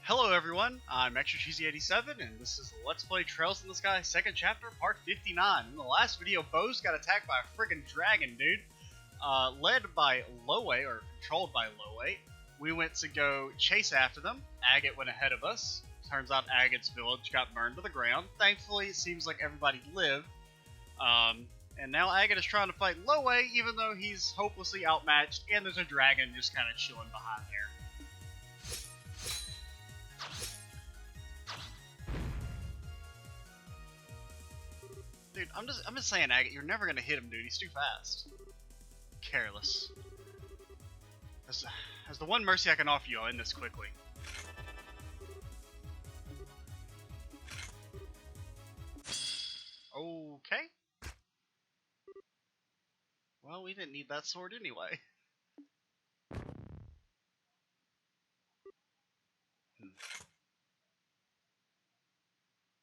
Hello everyone, I'm Extra Cheesy 87 and this is Let's Play Trails in the Sky 2nd chapter, part 59. In the last video, Bose got attacked by a freaking dragon, dude. Led by Loewe, or controlled by Loewe. We went to go chase after them. Agate went ahead of us. Turns out Agate's village got burned to the ground. Thankfully, it seems like everybody lived. And now Agate is trying to fight Loewe, even though he's hopelessly outmatched, and there's a dragon just kind of chilling behind there. Dude, I'm just saying, Agate, you're never gonna hit him, dude. He's too fast. Careless. As the one mercy I can offer you, I'll end this quickly. Okay. Well, we didn't need that sword anyway.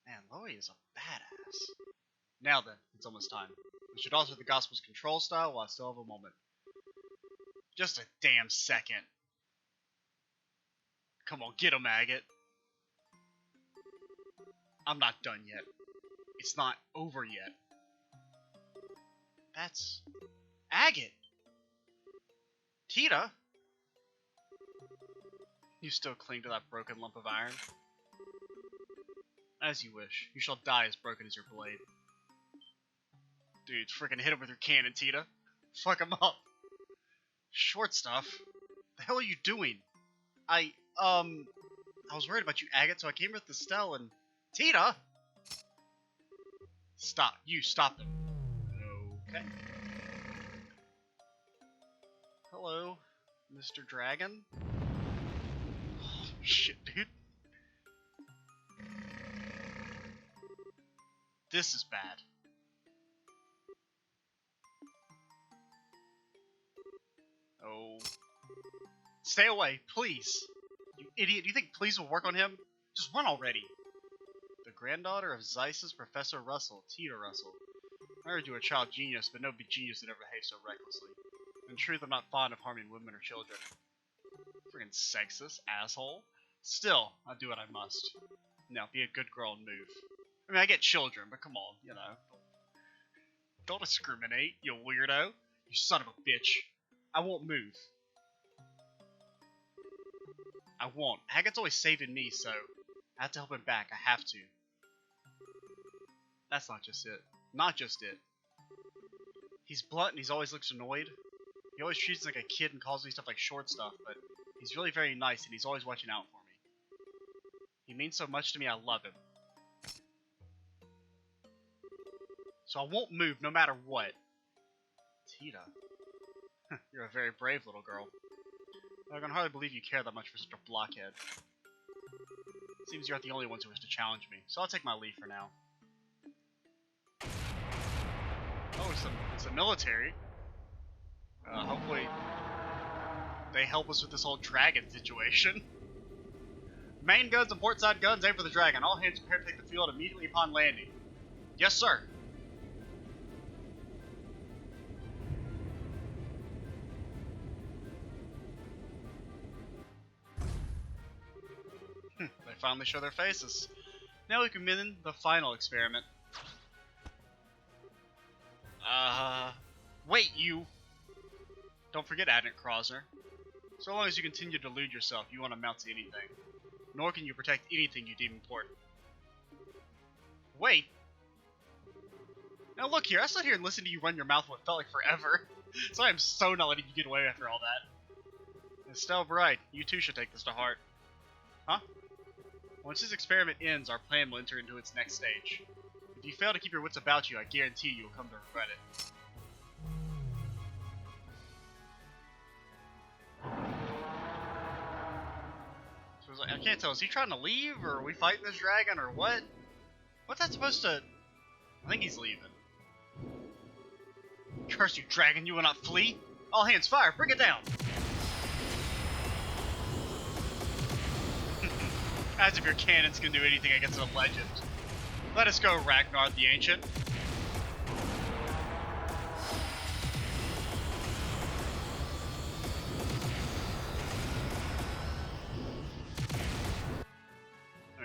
Man, Loewe is a badass. Now then, it's almost time. We should alter the Gospel's control style while I still have a moment. Just a damn second. Come on, get him, Agate. I'm not done yet. It's not over yet. That's... Agate! Tita? You still cling to that broken lump of iron? As you wish. You shall die as broken as your blade. Dude, freaking hit him with your cannon, Tita. Fuck him up. Short stuff? The hell are you doing? I was worried about you, Agate, so I came with Estelle and... Tita! Stop. You, stop them. Okay. Hello, Mr. Dragon. Oh, shit, dude. This is bad. Oh. Stay away, please. You idiot. Do you think please will work on him? Just run already. The granddaughter of Zeiss's Professor Russell, Tita Russell. I heard you were a child genius, but no big genius that ever behaved so recklessly. In truth, I'm not fond of harming women or children. Friggin' sexist, asshole. Still, I do what I must. Now, be a good girl and move. I mean, I get children, but come on, you know. Don't discriminate, you weirdo. You son of a bitch. I won't move. I won't. Agate's always saving me, so I have to help him back. I have to. That's not just it. Not just it. He's blunt and he always looks annoyed. He always treats me like a kid and calls me stuff like short stuff, but he's really very nice and he's always watching out for me. He means so much to me, I love him. So I won't move no matter what. Tita. You're a very brave little girl. I can hardly believe you care that much for such a blockhead. Seems you aren't the only ones who wish to challenge me, so I'll take my leave for now. Oh, it's the military. Hopefully they help us with this whole dragon situation. Main guns and portside guns aim for the dragon. All hands prepare to take the field immediately upon landing. Yes, sir. They finally show their faces. Now we can begin the final experiment. Wait, you! Don't forget, Agate Krosner. So long as you continue to delude yourself, you won't amount to anything. Nor can you protect anything you deem important. Wait! Now look here, I sat here and listened to you run your mouth for what felt like forever. So I am so not letting you get away after all that. Estelle Bright, you too should take this to heart. Huh? Once this experiment ends, our plan will enter into its next stage. If you fail to keep your wits about you, I guarantee you will come to regret it. So like, I can't tell, is he trying to leave, or are we fighting this dragon, or what? What's that supposed to... I think he's leaving. Curse you, dragon, you will not flee! All hands fire, bring it down! As if your cannons can do anything against a legend. Let us go, Ragnar the Ancient.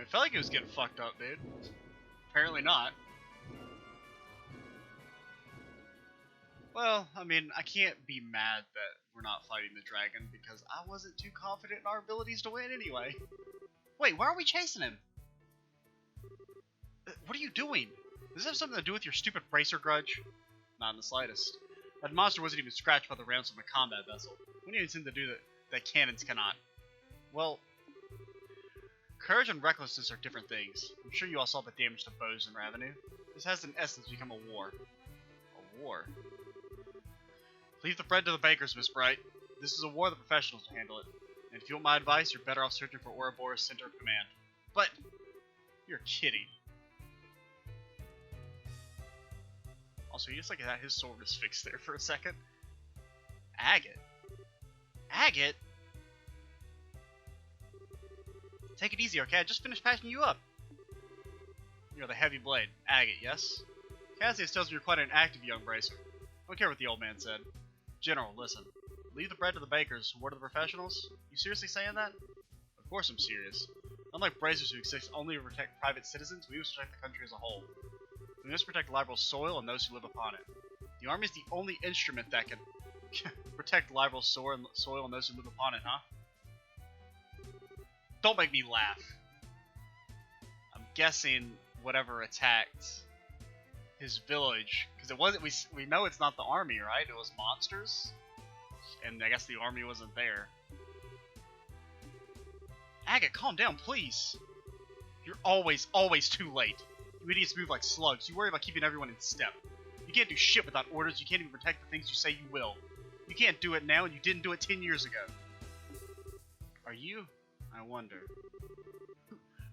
It felt like it was getting fucked up, dude. Apparently not. Well, I mean, I can't be mad that we're not fighting the dragon because I wasn't too confident in our abilities to win anyway. Wait, why are we chasing him? What are you doing? Does this have something to do with your stupid bracer grudge? Not in the slightest. That monster wasn't even scratched by the rounds from a combat vessel. We need anything to do that cannons cannot. Well, courage and recklessness are different things. I'm sure you all saw the damage to bows and revenue. This has in essence become a war. A war? Leave the bread to the bakers, Miss Bright. This is a war, the professionals will handle it. And if you want my advice, you're better off searching for Ouroboros' center of command. But, you're kidding. Also, he just like that his sword was fixed there for a second. Agate? Agate? Take it easy, okay? I just finished patching you up. You're the heavy blade. Agate, yes? Cassius tells me you're quite an active young bracer. I don't care what the old man said. General, listen. Leave the bread to the bakers, word to the professionals? You seriously saying that? Of course I'm serious. Unlike bracers who exist only to protect private citizens, we must protect the country as a whole. We must protect liberal soil and those who live upon it. The army is the only instrument that can protect liberal soil and those who live upon it, huh? Don't make me laugh. I'm guessing whatever attacked his village, because it wasn't. We know it's not the army, right? It was monsters, and I guess the army wasn't there. Agate, calm down, please. You're always too late. You idiots move like slugs. You worry about keeping everyone in step. You can't do shit without orders. You can't even protect the things you say you will. You can't do it now, and you didn't do it 10 years ago. Are you? I wonder.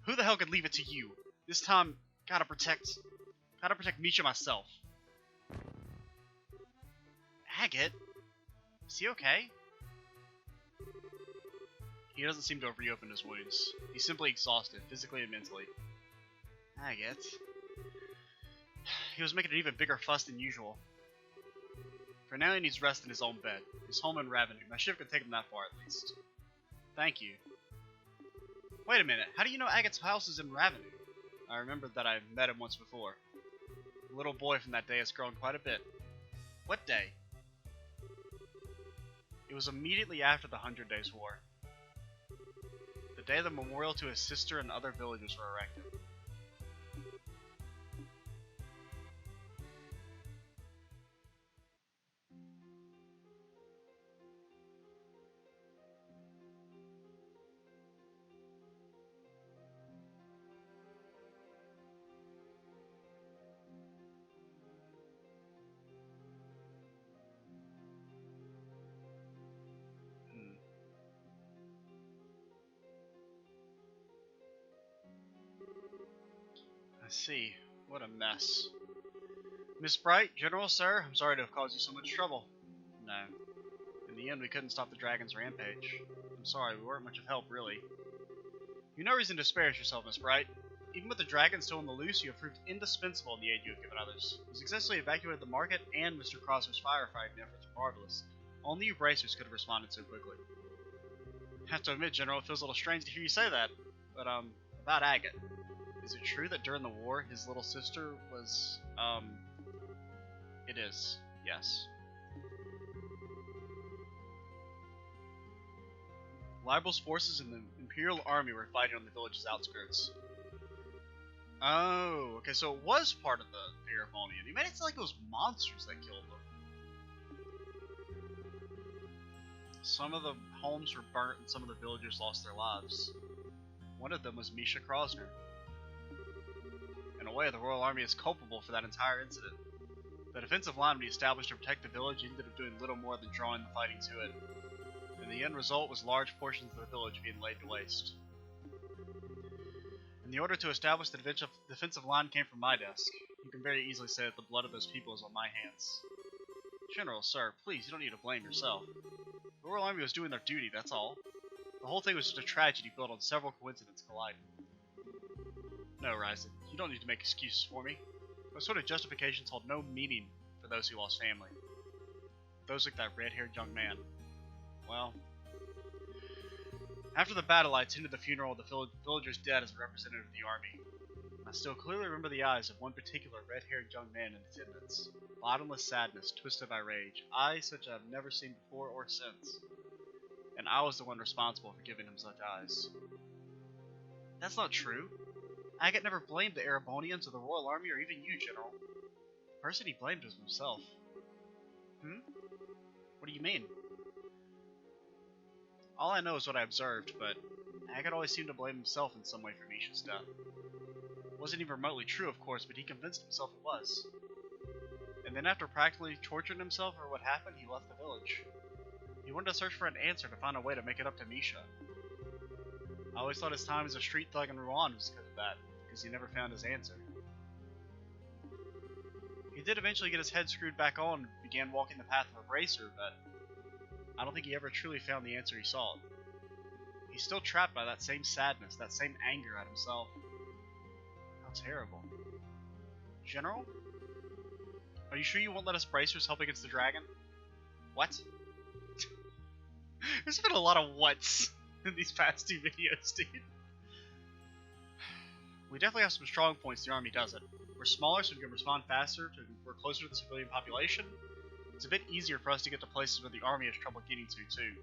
Who the hell could leave it to you? This time, gotta protect Misha myself. Agate? Is he okay? He doesn't seem to have reopened his wounds. He's simply exhausted, physically and mentally. Agate? He was making an even bigger fuss than usual. For now, he needs rest in his own bed. His home in Revenue. My ship can take him that far, at least. Thank you. Wait a minute, how do you know Agate's house is in Revenue? I remembered that I met him once before. The little boy from that day has grown quite a bit. What day? It was immediately after the 100 Days War. The day the memorial to his sister and other villagers were erected. I see. What a mess. Miss Bright, General, sir, I'm sorry to have caused you so much trouble. No. In the end, we couldn't stop the dragon's rampage. I'm sorry, we weren't much of help, really. You've no reason to disparage yourself, Miss Bright. Even with the dragon still on the loose, you have proved indispensable in the aid you have given others. You successfully evacuated the market, and Mr. Crosser's firefighting efforts were marvelous. Only you bracers could have responded so quickly. I have to admit, General, it feels a little strange to hear you say that. But, about Agate. Is it true that during the war, his little sister was, It is, yes. Libel's forces and the Imperial Army were fighting on the village's outskirts. Oh, okay, so it was part of the Paraphonian. You made it sound like it was monsters that killed them. Some of the homes were burnt and some of the villagers lost their lives. One of them was Misha Krosner. In a way, the Royal Army is culpable for that entire incident. The defensive line we established to protect the village ended up doing little more than drawing the fighting to it. And the end result was large portions of the village being laid to waste. And the order to establish the defensive line came from my desk. You can very easily say that the blood of those people is on my hands. General, sir, please, you don't need to blame yourself. The Royal Army was doing their duty, that's all. The whole thing was just a tragedy built on several coincidences colliding. No, Ryzen, you don't need to make excuses for me. Those sort of justifications hold no meaning for those who lost family. Those like that red-haired young man. Well, After the battle, I attended the funeral of the villager's dead as a representative of the army. I still clearly remember the eyes of one particular red-haired young man in attendance. Bottomless sadness, twisted by rage. Eyes such I've never seen before or since. And I was the one responsible for giving him such eyes. That's not true. Agate never blamed the Erebonians or the Royal Army or even you, General. The person he blamed was himself. What do you mean? All I know is what I observed, but Agate always seemed to blame himself in some way for Misha's death. It wasn't even remotely true, of course, but he convinced himself it was. And then after practically torturing himself over what happened, he left the village. He wanted to search for an answer to find a way to make it up to Misha. I always thought his time as a street thug in Rouen was because of that, because he never found his answer. He did eventually get his head screwed back on and began walking the path of a bracer, but I don't think he ever truly found the answer he sought. He's still trapped by that same sadness, that same anger at himself. How terrible. General? Are you sure you won't let us bracers help against the dragon? What? There's been a lot of whats in these past two videos, dude. We definitely have some strong points the army doesn't. We're smaller so we can respond faster, we're closer to the civilian population. It's a bit easier for us to get to places where the army has trouble getting to, too.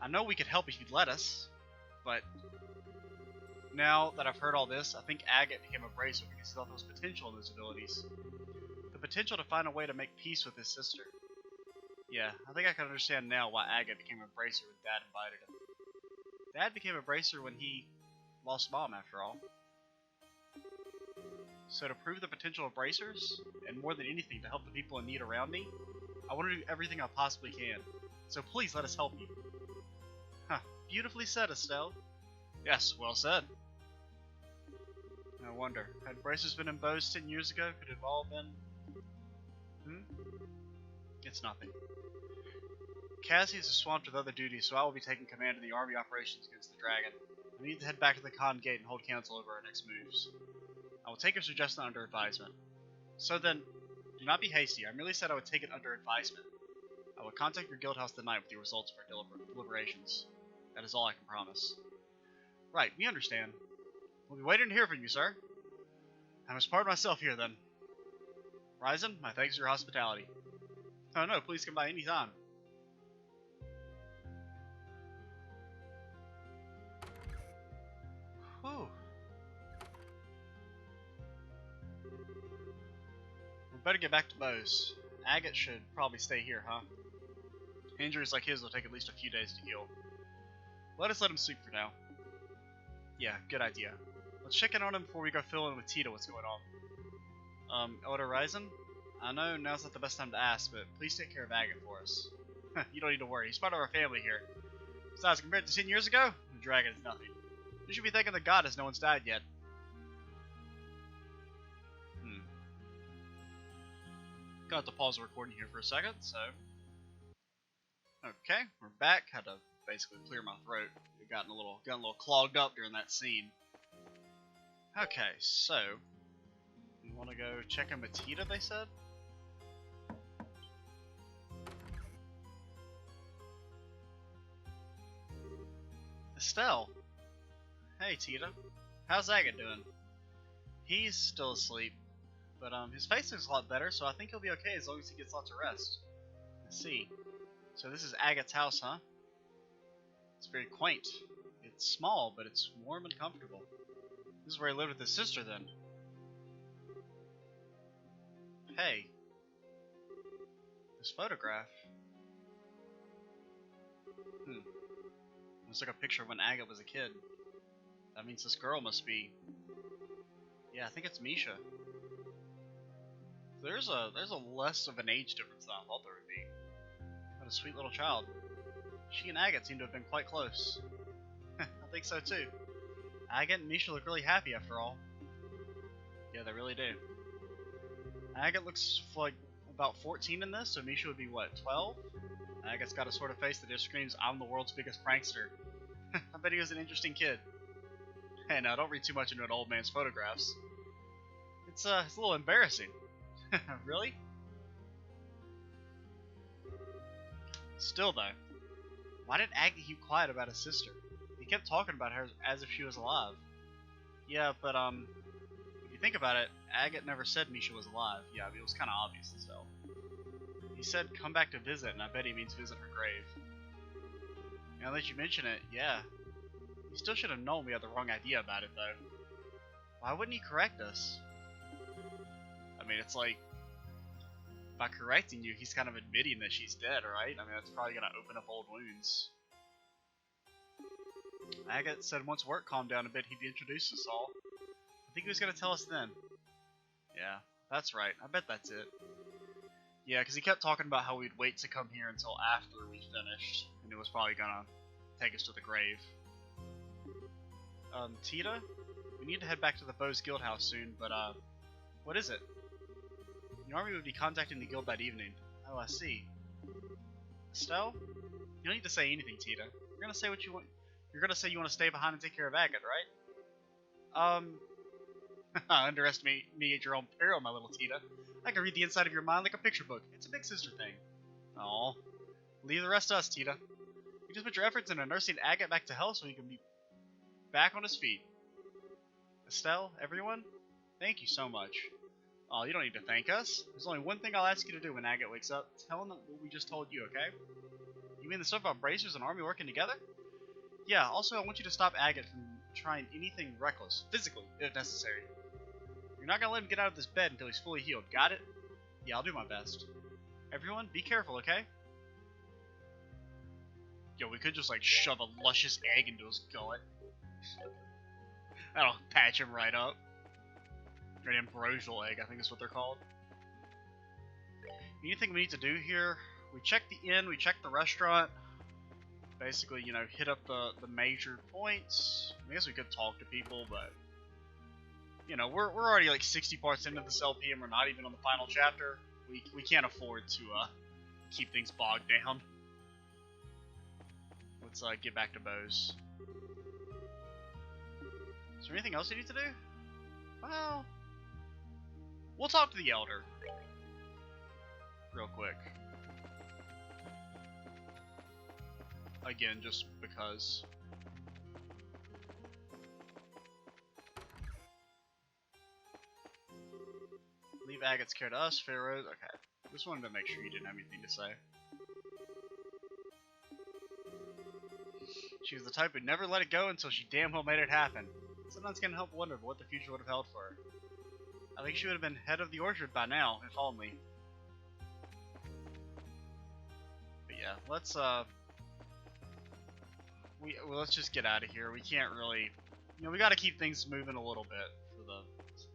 I know we could help if you'd let us, but now that I've heard all this, I think Agate became a bracer because he thought there was potential in those abilities. The potential to find a way to make peace with his sister. Yeah, I think I can understand now why Agate became a bracer when Dad invited him. Dad became a bracer when he lost Mom, after all. So to prove the potential of bracers, and more than anything to help the people in need around me, I want to do everything I possibly can. So please let us help you. Huh, beautifully said, Estelle. Yes, well said. I wonder, had bracers been imposed 10 years ago, could it have all been... It's nothing. Cassius is swamped with other duties, so I will be taking command of the army operations against the dragon. I need to head back to the Khan Gate and hold council over our next moves. I will take your suggestion under advisement. So then, do not be hasty. I merely said I would take it under advisement. I will contact your guild house tonight with the results of our deliberations. That is all I can promise. Right, we understand. We'll be waiting to hear from you, sir. I must pardon myself here, then. Ryzen, my thanks for your hospitality. Oh no, please come by any time. Whew. We better get back to Bose. Agate should probably stay here, huh? Injuries like his will take at least a few days to heal. Let us let him sleep for now. Yeah, good idea. Let's check in on him before we go fill in with Tita what's going on. Elder Ryzen? I know now's not the best time to ask, but please take care of Agate for us. You don't need to worry, he's part of our family here. Besides, compared to 10 years ago, the dragon is nothing. You should be thanking the goddess no one's died yet. Gonna have to pause the recording here for a second, so... Okay, we're back. Had to basically clear my throat. It got a little clogged up during that scene. Okay, so... You want to go check in with Tita, they said? Estelle! Hey, Tita. How's Agate doing? He's still asleep, but his face looks a lot better, so I think he'll be okay as long as he gets lots of rest. Let's see. So this is Agate's house, huh? It's very quaint. It's small, but it's warm and comfortable. This is where he lived with his sister, then. Hey. This photograph. Looks like a picture of when Agate was a kid. That means this girl must be... Yeah, I think it's Misha. There's a less of an age difference than I thought there would be. What a sweet little child. She and Agate seem to have been quite close. I think so too. Agate and Misha look really happy after all. Yeah, they really do. Agate looks like about 14 in this, so Misha would be what, 12? Agate's got a sort of face that just screams, I'm the world's biggest prankster. I bet he was an interesting kid. Hey, now don't read too much into an old man's photographs. It's a little embarrassing. Really? Still though, Why did Agate keep quiet about his sister? He kept talking about her as if she was alive. Yeah, but if you think about it, Agate never said Misha was alive. Yeah, I mean, it was kind of obvious as hell. He said come back to visit, and I bet he means visit her grave. Now that you mention it, yeah. He still should have known we had the wrong idea about it, though. Why wouldn't he correct us? I mean, it's like, by correcting you, he's kind of admitting that she's dead, right? I mean, that's probably going to open up old wounds. Agate said once work calmed down a bit, he'd introduce us all. I think he was going to tell us then. Yeah, that's right. I bet that's it. Yeah, because he kept talking about how we'd wait to come here until after we finished, and it was probably going to take us to the grave. Tita? We need to head back to the Beau's Guild house soon, but, what is it? The army would be contacting the guild that evening. Oh, I see. Estelle? You don't need to say anything, Tita. You're gonna say what you want. You're gonna say you want to stay behind and take care of Agate, right? Underestimate me at your own peril, my little Tita. I can read the inside of your mind like a picture book. It's a big sister thing. Aw. Leave the rest to us, Tita. You just put your efforts into nursing Agate back to health so he can be back on his feet. Estelle, everyone, thank you so much. Oh, you don't need to thank us. There's only one thing I'll ask you to do when Agate wakes up. Tell him what we just told you, okay? You mean the stuff about bracers and army working together? Yeah, also I want you to stop Agate from trying anything reckless, physically, if necessary. You're not gonna let him get out of this bed until he's fully healed, got it? Yeah, I'll do my best. Everyone, be careful, okay? Yo, we could just like shove a luscious egg into his gullet. That'll patch him right up. An ambrosial egg, I think is what they're called. Anything we need to do here? We checked the inn, we checked the restaurant. Basically, you know, hit up the major points. I guess we could talk to people, but you know, we're already like 60 parts into this LP and we're not even on the final chapter. We can't afford to keep things bogged down. Let's get back to Beau's. Is there anything else you need to do? Well, we'll talk to the Elder. Real quick. Again, just because. Leave Agate's care to us, Pharaoh. Okay. Just wanted to make sure you didn't have anything to say. She was the type who'd never let it go until she damn well made it happen. Sometimes can't help wonder what the future would have held for her. I think she would have been head of the orchard by now, if only. But yeah, let's let's just get out of here. We can't really, you know, we got to keep things moving a little bit for the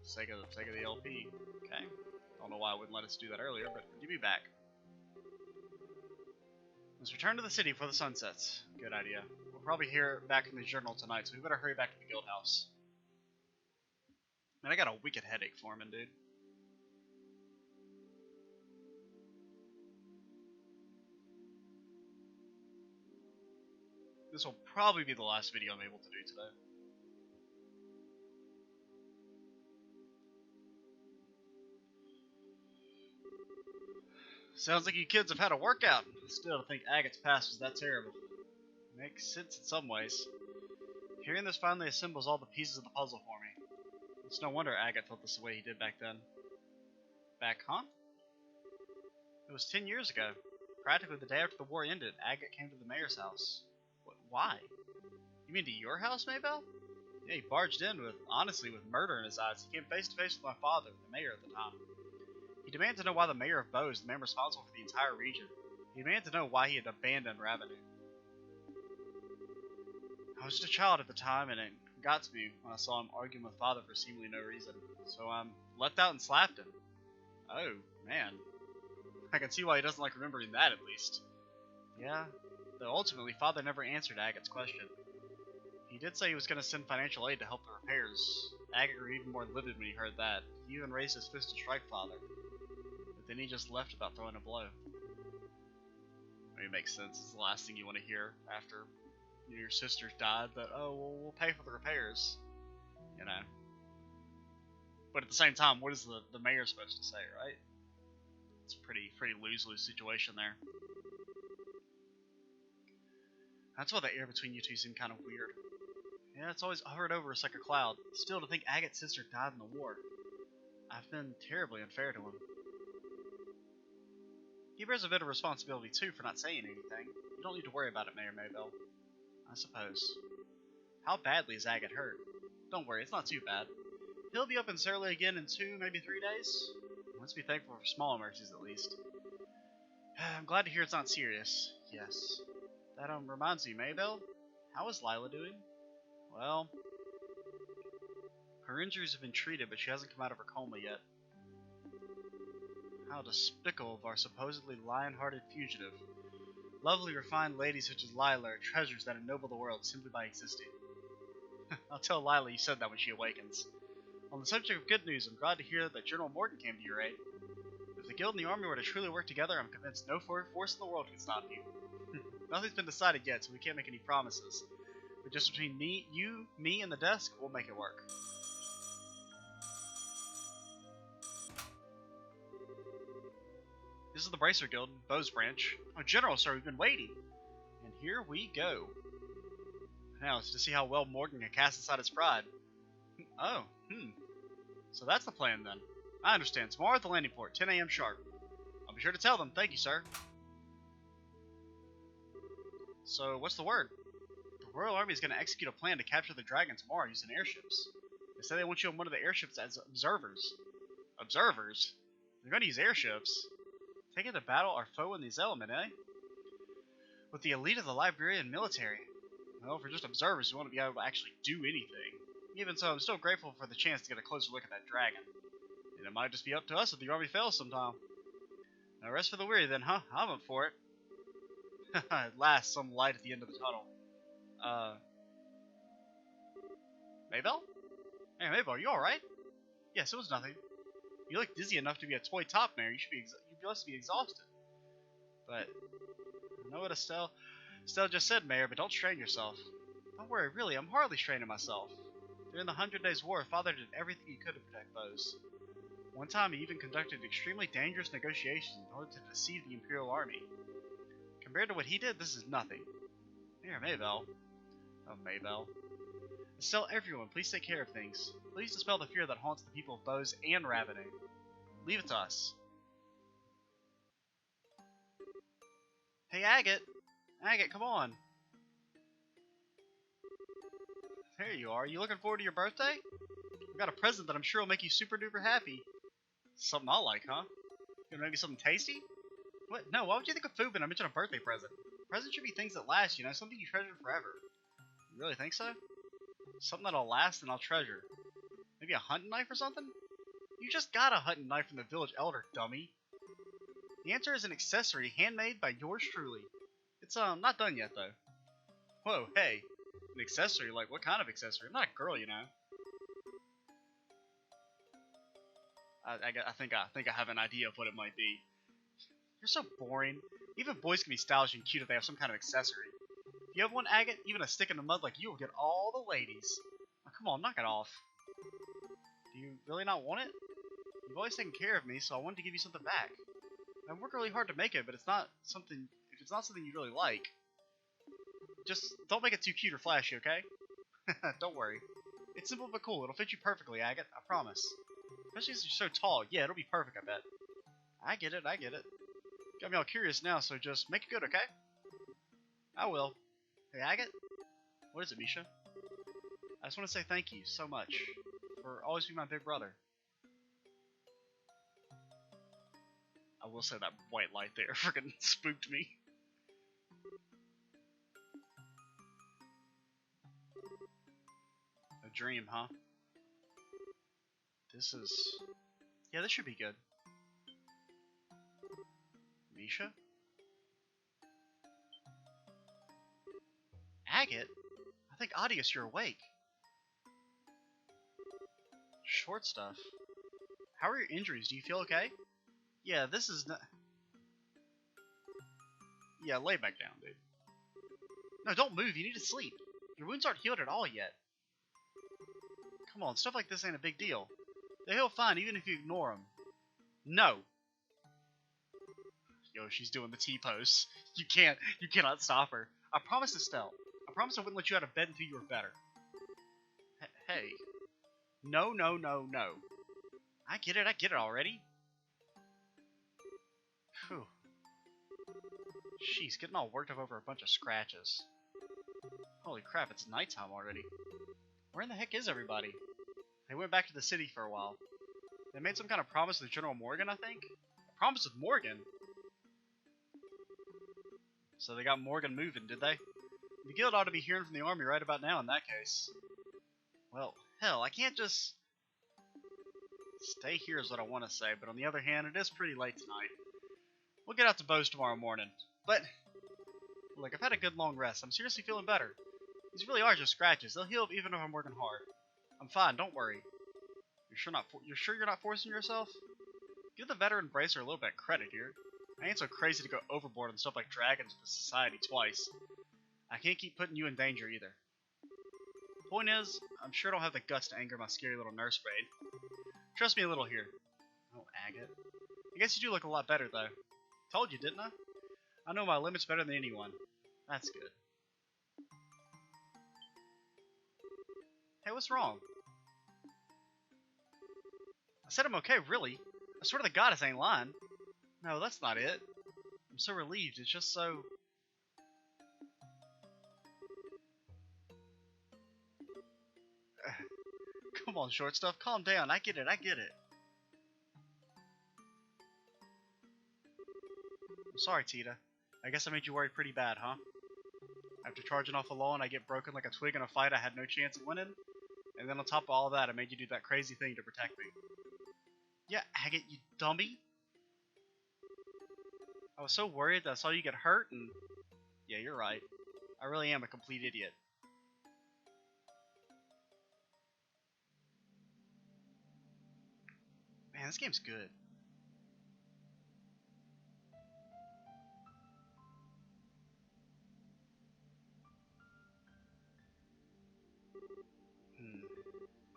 sake of the LP. Okay. Don't know why it wouldn't let us do that earlier, but give me back. Let's return to the city before the sun sets. Good idea. We'll probably hear back from the journal tonight, so we better hurry back to the guild house. Man, I got a wicked headache forming, dude. This will probably be the last video I'm able to do today. Sounds like you kids have had a workout. Still, to think Agate's past was that terrible. Makes sense in some ways. Hearing this finally assembles all the pieces of the puzzle for me. It's no wonder Agate felt this the way he did back then. Back, huh? It was 10 years ago. Practically the day after the war ended, Agate came to the mayor's house. Why? You mean to your house, Maybelle? Yeah, he barged in honestly, with murder in his eyes. He came face to face with my father, the mayor at the time. He demanded to know why the mayor of Beau is the man responsible for the entire region. He demanded to know why he had abandoned Ravenou. I was just a child at the time, and it got to me when I saw him arguing with father for seemingly no reason. So I leapt out and slapped him. Oh, man. I can see why he doesn't like remembering that, at least. Yeah, though ultimately father never answered Agate's question. He did say he was going to send financial aid to help the repairs. Agate grew even more livid when he heard that. He even raised his fist to strike father. But then he just left without throwing a blow. I mean, it makes sense. It's the last thing you want to hear after your sister's died, that, oh, well, we'll pay for the repairs. You know. But at the same time, what is the mayor supposed to say, right? It's a pretty lose-lose situation there. That's why the air between you two seemed kind of weird. Yeah, it's always hovered over us like a cloud. Still, to think Agate's sister died in the war. I've been terribly unfair to him. He bears a bit of responsibility, too, for not saying anything. You don't need to worry about it, Mayor Maybelle. I suppose. How badly is Agate hurt? Don't worry, it's not too bad. He'll be up in Surly again in 2, maybe 3 days. Let's be thankful for small mercies, at least. I'm glad to hear it's not serious. Yes. That reminds me, Maybelle. How is Lila doing? Well, her injuries have been treated, but she hasn't come out of her coma yet. How despicable of our supposedly lion-hearted fugitive. Lovely, refined ladies such as Lila are treasures that ennoble the world simply by existing. I'll tell Lila you said that when she awakens. On the subject of good news, I'm glad to hear that General Morgan came to your aid. If the Guild and the Army were to truly work together, I'm convinced no force in the world can stop you. Nothing's been decided yet, so we can't make any promises. But just between me, and the desk, we'll make it work. This is the Bracer Guild, Bow's branch. Oh, General, sir, we've been waiting. And here we go. Now, it's to see how well Morgan can cast aside his pride. Oh, So that's the plan, then. I understand. Tomorrow at the landing port, 10 a.m. sharp. I'll be sure to tell them. Thank you, sir. So, what's the word? The Royal Army is going to execute a plan to capture the dragon tomorrow using airships. They say they want you on one of the airships as observers. Observers? They're going to use airships? Taking to battle our foe in these element, eh? With the elite of the Liberian military. Well, for just observers, we want to be able to actually do anything. Even so, I'm still grateful for the chance to get a closer look at that dragon. And it might just be up to us if the army fails sometime. Now rest for the weary then, huh? I'm up for it. At last, some light at the end of the tunnel. Maybelle? Hey, Maybelle, are you alright? Yes, it was nothing. You look dizzy enough to be a toy top mayor. You should be must be exhausted. But I know what Estelle just said, Mayor, but don't strain yourself. Don't worry, really, I'm hardly straining myself. During the 100 Days War, Father did everything he could to protect Bose. One time, he even conducted extremely dangerous negotiations in order to deceive the Imperial Army. Compared to what he did, this is nothing. Mayor Maybelle. Oh, Maybelle. Estelle, everyone, please take care of things. Please dispel the fear that haunts the people of Bose and Ravening. Leave it to us. Hey, Agate! Agate, come on! There you are. You looking forward to your birthday? I've got a present that I'm sure will make you super duper happy. Something I like, huh? Maybe something tasty? What? No, why would you think of food when I mention a birthday present? Presents should be things that last, you know, something you treasure forever. You really think so? Something that'll last and I'll treasure. Maybe a hunting knife or something? You just got a hunting knife from the village elder, dummy. The answer is an accessory handmade by yours truly. It's not done yet though. Whoa, hey. An accessory? Like what kind of accessory? I'm not a girl, you know. I think I have an idea of what it might be. You're so boring. Even boys can be stylish and cute if they have some kind of accessory. If you have one, Agate, even a stick in the mud like you will get all the ladies. Oh, come on, knock it off. Do you really not want it? You've always taken care of me, so I wanted to give you something back. I work really hard to make it, but if it's not something you really like, just don't make it too cute or flashy, okay? Don't worry. It's simple but cool. It'll fit you perfectly, Agate. I promise. Especially since you're so tall. Yeah, it'll be perfect, I bet. I get it. Got me all curious now, so just make it good, okay? I will. Hey, Agate? What is it, Misha? I just want to say thank you so much for always being my big brother. I will say that white light there freaking spooked me. A dream, huh? Yeah, this should be good. Misha? Agate? I think Audius, you're awake. Short stuff. How are your injuries? Do you feel okay? Yeah, this is not... Yeah, lay back down, dude. No, don't move. You need to sleep. Your wounds aren't healed at all yet. Come on, stuff like this ain't a big deal. They heal fine even if you ignore them. No. Yo, she's doing the T-pose. You cannot stop her. I promised Estelle. I promised I wouldn't let you out of bed until you were better. Hey. No, no, no, no. I get it already. Phew. She's getting all worked up over a bunch of scratches. Holy crap, it's nighttime already. Where in the heck is everybody? They went back to the city for a while. They made some kind of promise with General Morgan, I think? A promise with Morgan? So they got Morgan moving, did they? The guild ought to be hearing from the army right about now in that case. Well, hell, I can't just stay here is what I want to say, but on the other hand, it is pretty late tonight. We'll get out to Bose tomorrow morning. But, look, I've had a good long rest. I'm seriously feeling better. These really are just scratches. They'll heal even if I'm working hard. I'm fine, don't worry. You're sure you're not forcing yourself? Give the veteran bracer a little bit of credit here. I ain't so crazy to go overboard on stuff like dragons with society twice. I can't keep putting you in danger either. Point is, I'm sure I don't have the guts to anger my scary little nurse maid. Trust me a little here. Oh, Agate. I guess you do look a lot better, though. Told you, didn't I? I know my limits better than anyone. That's good. Hey, what's wrong? I said I'm okay, really. I swear to the goddess I ain't lying. No, that's not it. I'm so relieved, it's just so... Come on, short stuff, calm down, I get it. I'm sorry, Tita. I guess I made you worry pretty bad, huh? After charging off alone, I get broken like a twig in a fight I had no chance of winning. And then on top of all that, I made you do that crazy thing to protect me. Yeah, Agate, you dummy. I was so worried that I saw you get hurt and... Yeah, you're right. I really am a complete idiot. Man, this game's good.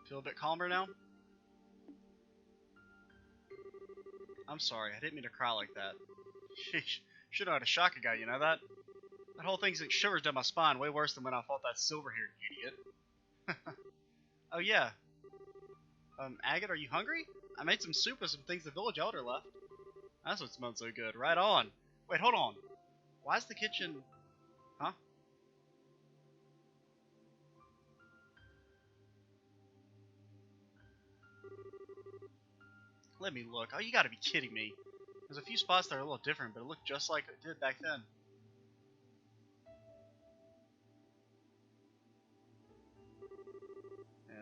Feel a bit calmer now? I'm sorry, I didn't mean to cry like that. Sheesh, should know how to shock a guy, you know that? That whole thing sent shivers down my spine way worse than when I fought that silver-haired idiot. Oh yeah. Agate, are you hungry? I made some soup with some things the village elder left. That's what smells so good. Right on. Wait, hold on. Why is the kitchen... Huh? Let me look. Oh, you gotta be kidding me. There's a few spots that are a little different, but it looked just like it did back then.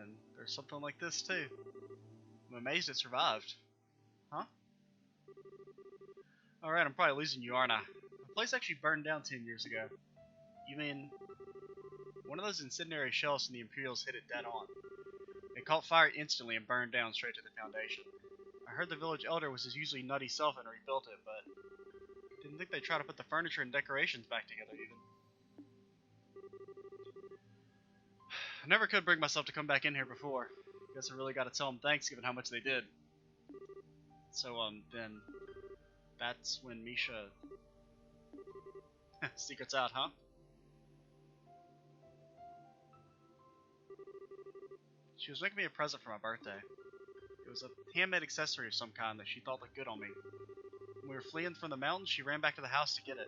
And there's something like this too. I'm amazed it survived. Huh? Alright, I'm probably losing you, aren't I? The place actually burned down 10 years ago. You mean... One of those incendiary shells from the Imperials hit it dead on. It caught fire instantly and burned down straight to the foundation. I heard the village elder was his usually nutty self and rebuilt it, but... Didn't think they'd try to put the furniture and decorations back together, even. I never could bring myself to come back in here before. Guess I really gotta tell them thanks given how much they did. So, then... That's when Misha... Secret's out, huh? She was making me a present for my birthday. It was a handmade accessory of some kind that she thought looked good on me. When we were fleeing from the mountains, she ran back to the house to get it.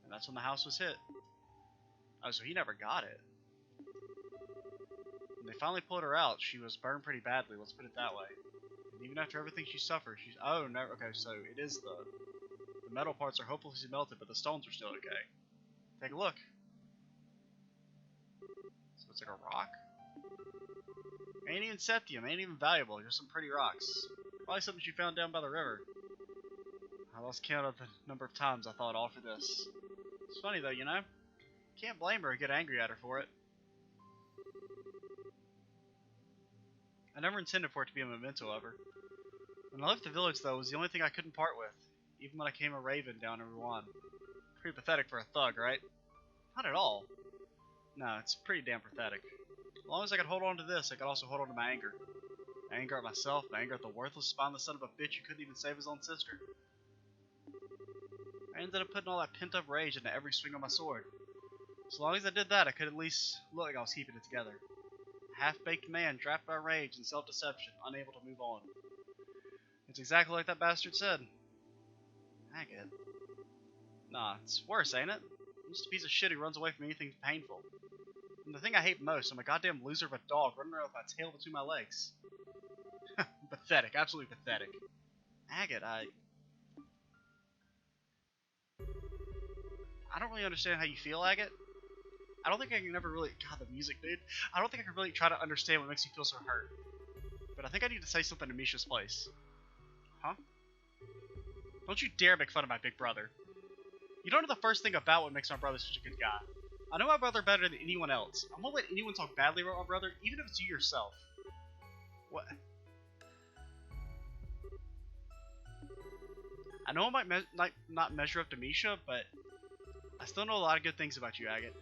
And that's when the house was hit. Oh, so he never got it. When they finally pulled her out, she was burned pretty badly, let's put it that way. And even after everything she suffered, she's... Oh, no, okay, so it is the... The metal parts are hopelessly melted, but the stones are still okay. Take a look. So it's like a rock? Ain't even septium, ain't even valuable, just some pretty rocks. Probably something she found down by the river. I lost count of the number of times I thought all for this. It's funny though, you know? Can't blame her or get angry at her for it. I never intended for it to be a memento of her. When I left the village though, it was the only thing I couldn't part with. Even when I came a raven down in Rouen. Pretty pathetic for a thug, right? Not at all. No, it's pretty damn pathetic. As long as I could hold on to this, I could also hold on to my anger. My anger at myself, my anger at the worthless, spineless son of a bitch who couldn't even save his own sister. I ended up putting all that pent-up rage into every swing of my sword. As long as I did that, I could at least look like I was keeping it together. A half-baked man trapped by rage and self-deception, unable to move on. It's exactly like that bastard said. Agate. Nah, it's worse, ain't it? I'm just a piece of shit who runs away from anything painful. And the thing I hate most, I'm a goddamn loser of a dog running around with my tail between my legs. Pathetic, absolutely pathetic. Agate, I don't really understand how you feel, Agate. I don't think I can ever really... God, the music, dude. I don't think I can really try to understand what makes you feel so hurt. But I think I need to say something to Misha's place. Huh? Don't you dare make fun of my big brother. You don't know the first thing about what makes my brother such a good guy. I know my brother better than anyone else. I won't let anyone talk badly about my brother, even if it's you yourself. What? I know I might not measure up to Misha, but I still know a lot of good things about you, Agate.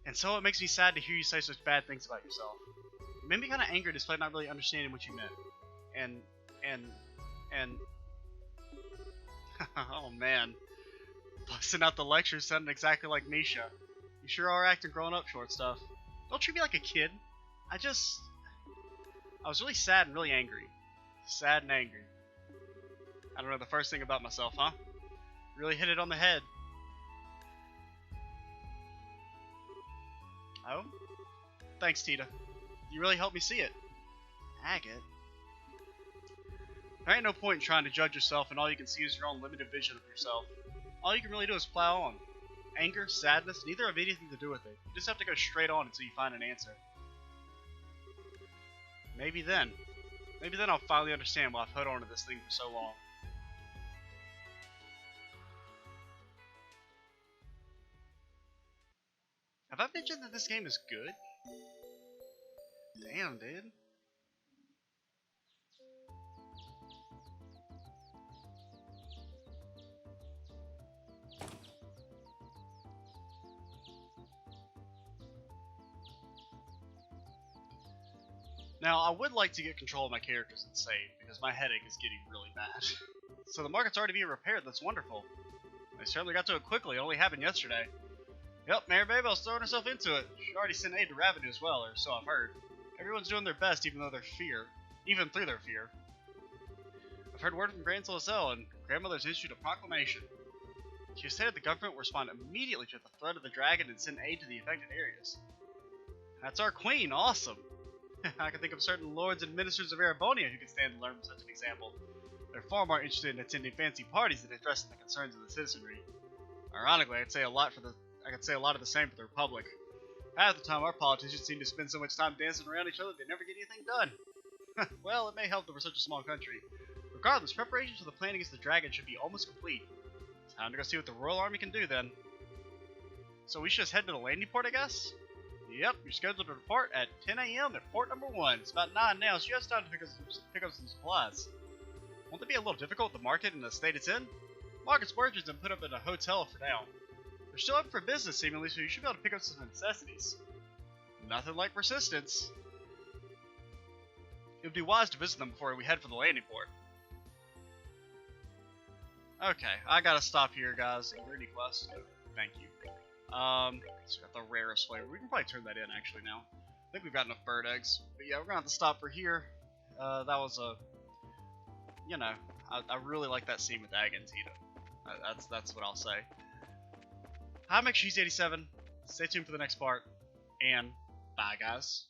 And so it makes me sad to hear you say such bad things about yourself. It made me kind of angry despite not really understanding what you meant. And... oh man. Busting out the lectures sounding exactly like Misha. You sure are acting grown up, short stuff. Don't treat me like a kid. I was really sad and really angry. Sad and angry. I don't know the first thing about myself, huh? Really hit it on the head. Oh? Thanks, Tita. You really helped me see it. Agate. There ain't no point in trying to judge yourself and all you can see is your own limited vision of yourself. All you can really do is plow on. Anger, sadness, neither have anything to do with it. You just have to go straight on until you find an answer. Maybe then I'll finally understand why I've held on to this thing for so long. Have I mentioned that this game is good? Damn, dude. Now, I would like to get control of my characters and save, because my headache is getting really bad. So the market's already being repaired, that's wonderful. They certainly got to it quickly, it only happened yesterday. Yep, Maybelle's throwing herself into it. She already sent aid to Revenue as well, or so I've heard. Everyone's doing their best even through their fear. I've heard word from Estelle, and Grandmother's issued a proclamation. She has stated the government will respond immediately to the threat of the dragon and send aid to the affected areas. That's our queen, awesome! I can think of certain lords and ministers of Arabonia who can stand to learn from such an example. They're far more interested in attending fancy parties than addressing the concerns of the citizenry. Ironically, I could say a lot of the same for the Republic. Half the time, our politicians seem to spend so much time dancing around each other they never get anything done. Well, it may help that we're such a small country. Regardless, preparations for the plan against the dragon should be almost complete. Time to go see what the Royal Army can do then. So we should just head to the landing port, I guess? Yep, you're scheduled to depart at 10 a.m. at port number 1. It's about 9 now, so you have time to pick up some supplies. Won't that be a little difficult with the market in the state it's in? Market's workers have put up in a hotel for now. They're still up for business seemingly, so you should be able to pick up some necessities. Nothing like persistence. It would be wise to visit them before we head for the landing port. Okay, I gotta stop here, guys. Any quests? Thank you. So we got the rarest flavor. We can probably turn that in actually now. I think we've got enough bird eggs. But yeah, we're gonna have to stop for here. That was a, you know, I really like that scene with Agate and Tita. That's what I'll say. Hi, McShees87. Stay tuned for the next part, and bye, guys.